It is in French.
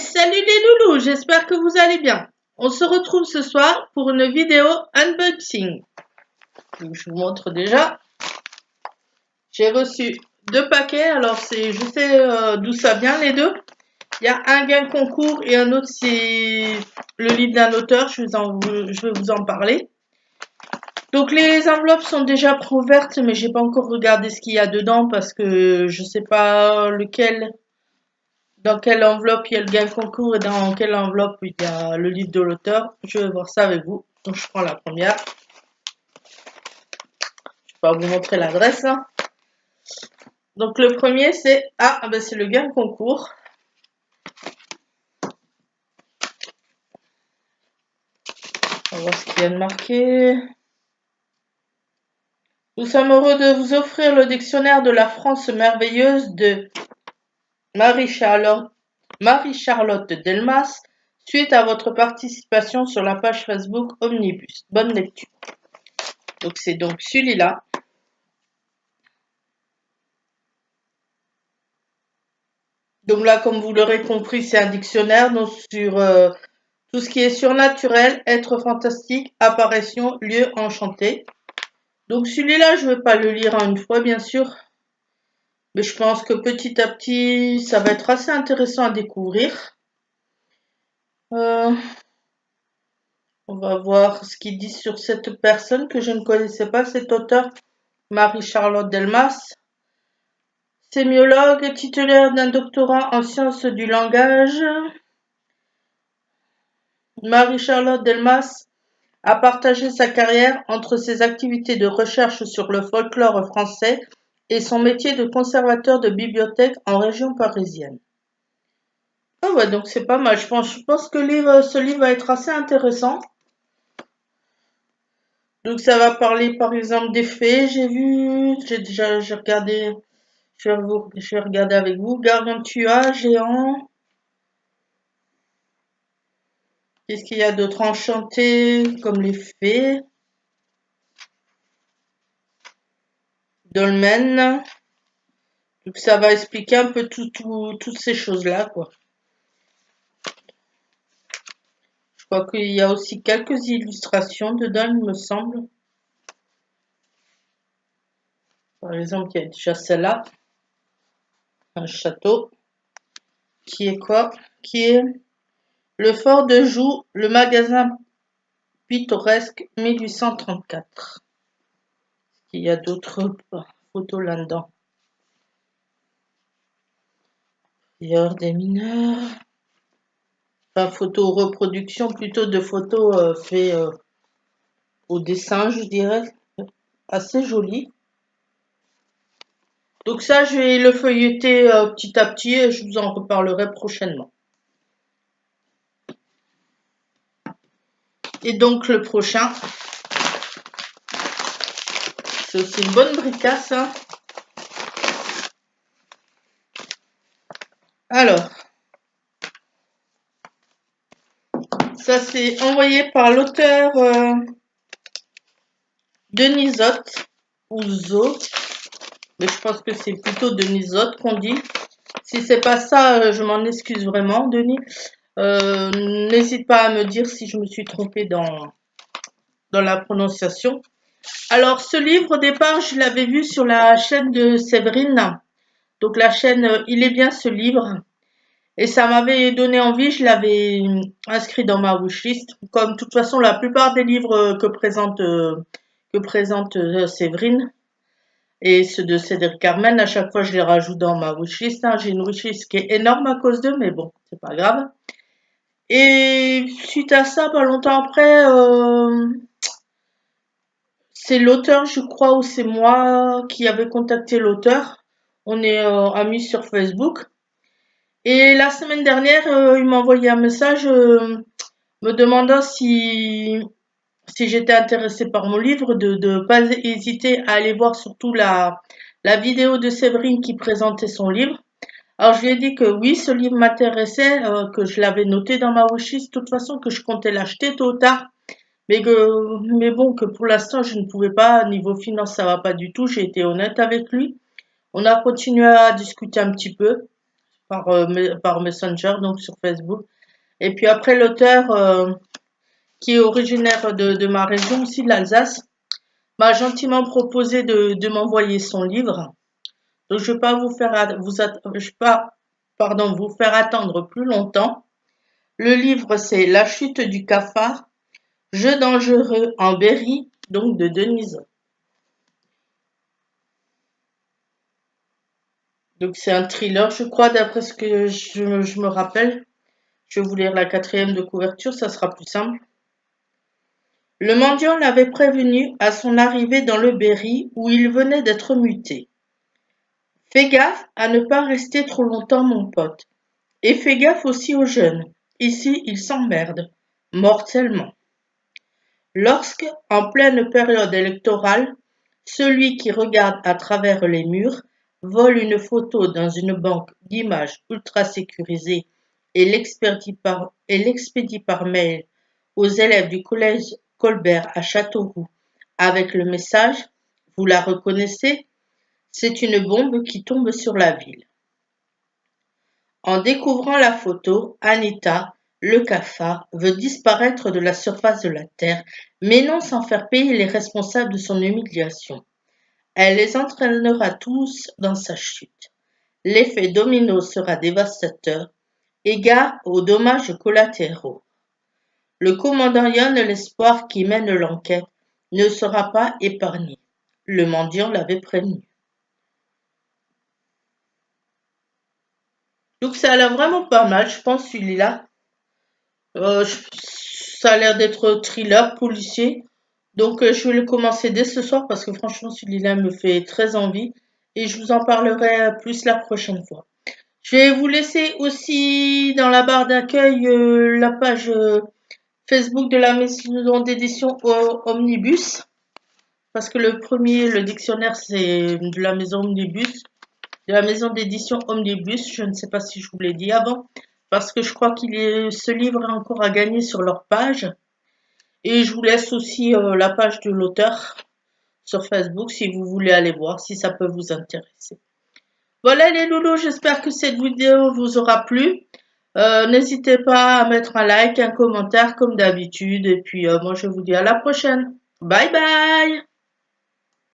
Salut les loulous, j'espère que vous allez bien. On se retrouve ce soir pour une vidéo unboxing. Donc, je vous montre déjà. J'ai reçu 2 paquets, alors je sais d'où ça vient les deux. Il y a un gain concours et un autre c'est le livre d'un auteur, je vais vous en parler. Donc les enveloppes sont déjà ouvertes, mais j'ai pas encore regardé ce qu'il y a dedans parce que je sais pas dans quelle enveloppe il y a le gain concours et dans quelle enveloppe il y a le livre de l'auteur. Je vais voir ça avec vous. Donc je prends la première. Je vais pas vous montrer l'adresse là. Donc le premier c'est c'est le gain concours. On va voir ce qu'il y a de marqué. Nous sommes heureux de vous offrir le dictionnaire de la France merveilleuse de Marie-Charlotte Delmas suite à votre participation sur la page Facebook Omnibus. Bonne lecture. Donc c'est donc celui-là. Donc là, comme vous l'aurez compris, c'est un dictionnaire donc sur tout ce qui est surnaturel, être fantastique, apparition, lieu enchanté. Donc celui-là, je ne vais pas le lire en une fois, bien sûr. Mais je pense que petit à petit, ça va être assez intéressant à découvrir. On va voir ce qu'ils disent sur cette personne que je ne connaissais pas, cet auteur, Marie-Charlotte Delmas. Sémiologue, titulaire d'un doctorat en sciences du langage. Marie-Charlotte Delmas a partagé sa carrière entre ses activités de recherche sur le folklore français et son métier de conservateur de bibliothèque en région parisienne. Ah ouais, donc c'est pas mal. Je pense que ce livre va être assez intéressant. Donc ça va parler par exemple des fées, j'ai regardé, je vais regarder avec vous. Gargantua, géant. Qu'est-ce qu'il y a d'autre? Enchanté, comme les fées. Dolmen. Donc ça va expliquer un peu toutes ces choses-là, quoi. Je crois qu'il y a aussi quelques illustrations dedans, il me semble. Par exemple, il y a déjà celle-là. Un château. Qui est quoi? Qui est le fort de Joux, le magasin pittoresque 1834. Il y a d'autres photos là-dedans. Prière des mineurs. Pas photo reproduction, plutôt de photos faites au dessin, je dirais. Assez joli. Donc ça, je vais le feuilleter petit à petit et je vous en reparlerai prochainement. Et donc le prochain, c'est aussi une bonne bricasse. Hein. Alors, ça c'est envoyé par l'auteur Denisotte ou Zo, mais je pense que c'est plutôt Denisotte qu'on dit. Si c'est pas ça, je m'en excuse vraiment, Denis. N'hésite pas à me dire si je me suis trompée dans la prononciation. Alors, ce livre, au départ, je l'avais vu sur la chaîne de Séverine. Donc, la chaîne Il est bien ce livre. Et ça m'avait donné envie, je l'avais inscrit dans ma wishlist. Comme, de toute façon, la plupart des livres que présente Séverine et ceux de Cédric Carmen, à chaque fois, je les rajoute dans ma wishlist. Hein. J'ai une wishlist qui est énorme à cause d'eux, mais bon, c'est pas grave. Et suite à ça, pas longtemps après, c'est l'auteur, je crois, ou c'est moi qui avait contacté l'auteur. On est amis sur Facebook. Et la semaine dernière, il m'a envoyé un message me demandant si j'étais intéressée par mon livre, de pas hésiter à aller voir surtout la vidéo de Séverine qui présentait son livre. Alors je lui ai dit que oui, ce livre m'intéressait, que je l'avais noté dans ma wishlist, de toute façon que je comptais l'acheter tôt ou tard. Mais bon, que pour l'instant, je ne pouvais pas. Niveau finance, ça va pas du tout. J'ai été honnête avec lui. On a continué à discuter un petit peu. par Messenger, donc sur Facebook. Et puis après, l'auteur, qui est originaire de ma région aussi, de l'Alsace, m'a gentiment proposé de m'envoyer son livre. Donc je ne vais pas vous faire attendre plus longtemps. Le livre, c'est La chute du cafard, jeu dangereux en Berry, donc de Denise. Donc c'est un thriller, je crois, d'après ce que je me rappelle. Je vais vous lire la 4e de couverture, ça sera plus simple. Le mendiant l'avait prévenu à son arrivée dans le Berry où il venait d'être muté. Fais gaffe à ne pas rester trop longtemps, mon pote. Et fais gaffe aussi aux jeunes. Ici, ils s'emmerdent. Mortellement. Lorsque, en pleine période électorale, celui qui regarde à travers les murs vole une photo dans une banque d'images ultra sécurisée et l'expédie par mail aux élèves du collège Colbert à Châteauroux avec le message « Vous la reconnaissez ? C'est une bombe qui tombe sur la ville ». En découvrant la photo, Anita, le cafard, veut disparaître de la surface de la terre, mais non sans faire payer les responsables de son humiliation. Elle les entraînera tous dans sa chute. L'effet domino sera dévastateur, égard aux dommages collatéraux. Le commandant Yann, l'espoir qui mène l'enquête, ne sera pas épargné. Le mendiant l'avait prévenu. Donc ça a l'air vraiment pas mal, je pense, celui-là. Ça a l'air d'être thriller, policier. Donc je vais le commencer dès ce soir parce que franchement celui-là me fait très envie. Et je vous en parlerai plus la prochaine fois. Je vais vous laisser aussi dans la barre d'accueil la page Facebook de la maison d'édition Omnibus. Parce que le dictionnaire, c'est de la maison Omnibus. De la maison d'édition Omnibus. Je ne sais pas si je vous l'ai dit avant. Parce que je crois ce livre est encore à gagner sur leur page. Et je vous laisse aussi la page de l'auteur sur Facebook si vous voulez aller voir, si ça peut vous intéresser. Voilà les loulous, j'espère que cette vidéo vous aura plu. N'hésitez pas à mettre un like, un commentaire comme d'habitude. Et puis moi je vous dis à la prochaine. Bye bye!